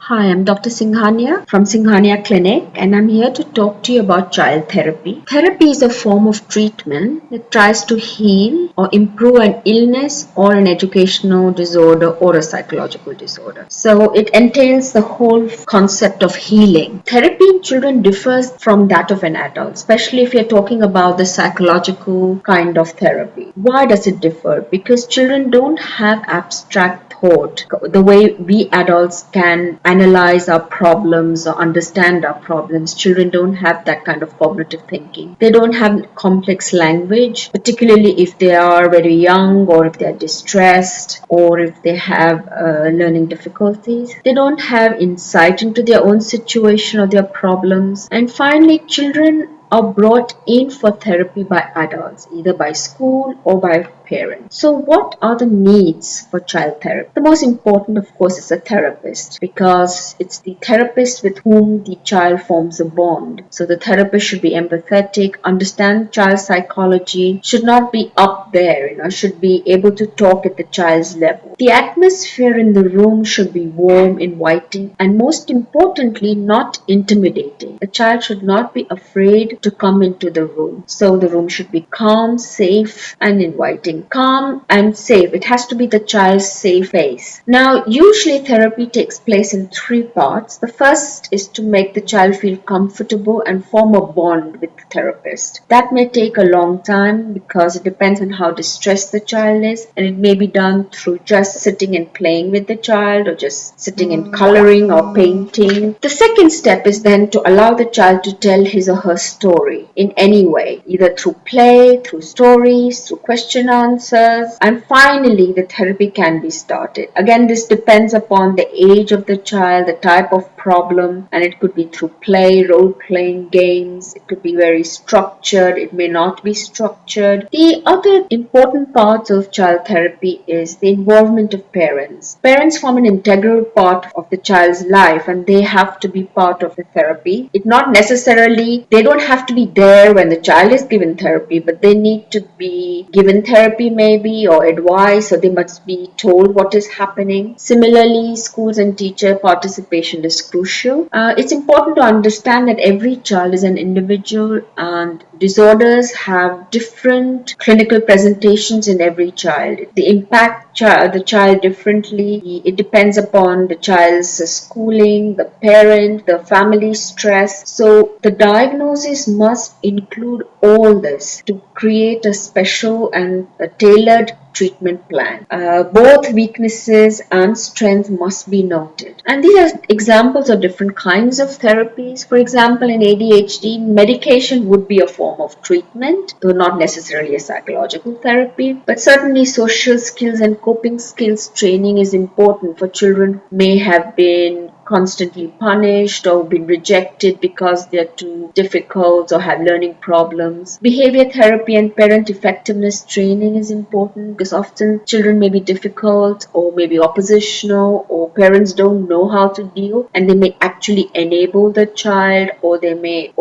Hi, I'm Dr. Singhania from Singhania Clinic, and I'm here to talk to you about child therapy. Therapy is a form of treatment that tries to heal or improve an illness or an educational disorder or a psychological disorder. So it entails the whole concept of healing. Therapy in children differs from that of an adult, especially if you're talking about the psychological kind of therapy. Why does it differ? Because children don't have abstract thought the way we adults can analyze our problems or understand our problems. Children don't have that kind of cognitive thinking. They don't have complex language, particularly if they are very young or if they are distressed or if they have learning difficulties. They don't have insight into their own situation or their problems. And finally, children are brought in for therapy by adults, either by school or by parents. So what are the needs for child therapy? The most important, of course, is a therapist, because it's the therapist with whom the child forms a bond. So the therapist should be empathetic, understand child psychology, should not be up there, should be able to talk at the child's level. The atmosphere in the room should be warm, inviting, and most importantly, not intimidating. The child should not be afraid to come into the room. So the room should be calm, safe, and inviting. Calm and safe. It has to be the child's safe space. Now, usually therapy takes place in three parts. The first is to make the child feel comfortable and form a bond with the therapist. That may take a long time because it depends on how distressed the child is, and it may be done through just sitting and playing with the child or just sitting and coloring or painting. The second step is then to allow the child to tell his or her story in any way, either through play, through stories, through question answers, and finally the therapy can be started. Again, this depends upon the age of the child, the type of problem, and it could be through play, role-playing games. It could be very structured, it may not be structured. The other important part of child therapy is the involvement of parents. Parents form an integral part of the child's life, and they have to be part of the therapy. It not necessarily, they don't have to be there when the child is given therapy, but they need to be given therapy maybe or advice, or they must be told what is happening. Similarly, schools and teacher participation is crucial. It's important to understand that every child is an individual and disorders have different clinical presentations in every child. They impact the child differently. It depends upon the child's schooling, the parent, the family stress. So the diagnosis must include all this to create a special and a tailored treatment plan. Both weaknesses and strengths must be noted. And these are examples of different kinds of therapies. For example, in ADHD, medication would be a form of treatment, though not necessarily a psychological therapy. But certainly social skills and coping skills training is important for children who may have been constantly punished or been rejected because they're too difficult or have learning problems. Behavior therapy and parent effectiveness training is important because often children may be difficult or may be oppositional, or parents don't know how to deal, and they may actually enable the child, or they may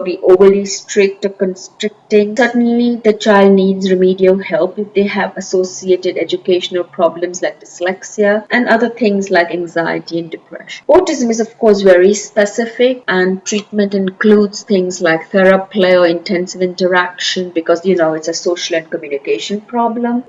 be overly strict or constricting. Certainly the child needs remedial help if they have associated educational problems like dyslexia and other things like anxiety and depression. Autism is of course very specific, and treatment includes things like therapy or intensive interaction because it's a social and communication problem.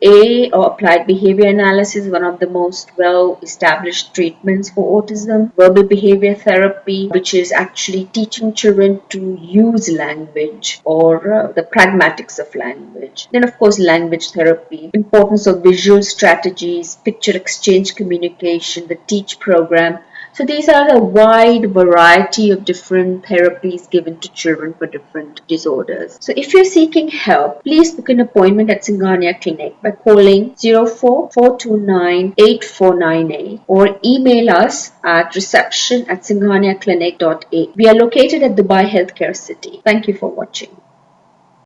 Or applied behavior analysis, one of the most well established treatments for autism. Verbal behavior therapy, which is actually teaching children to use language or the pragmatics of language. Then of course language therapy, importance of visual strategies, picture exchange communication, the TEACH program. So these are a wide variety of different therapies given to children for different disorders. So if you're seeking help, please book an appointment at Singhania Clinic by calling 04-429-8498 or email us at reception@singhaniaclinic.a. We are located at Dubai Healthcare City. Thank you for watching.